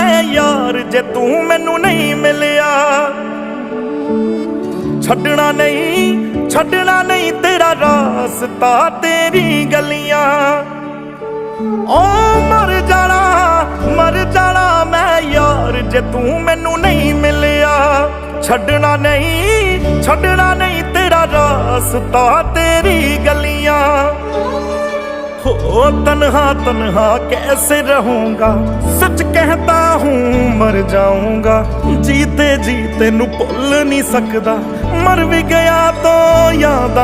मैं यार जे तू मैनू नहीं मिलिया। छड्डना नहीं तेरा रास्ता तेरी गलियां। ओ मर जाना मैं यार जे तू मैनू नहीं मिलिया। छड्डना नहीं तेरा रास्ता तेरी गलियां। हो तन्हा कैसे रहूंगा, सच कहता हूँ मर जाऊंगा। जीते जी तेनू भुल नहीं सकदा, मर भी गया तो याद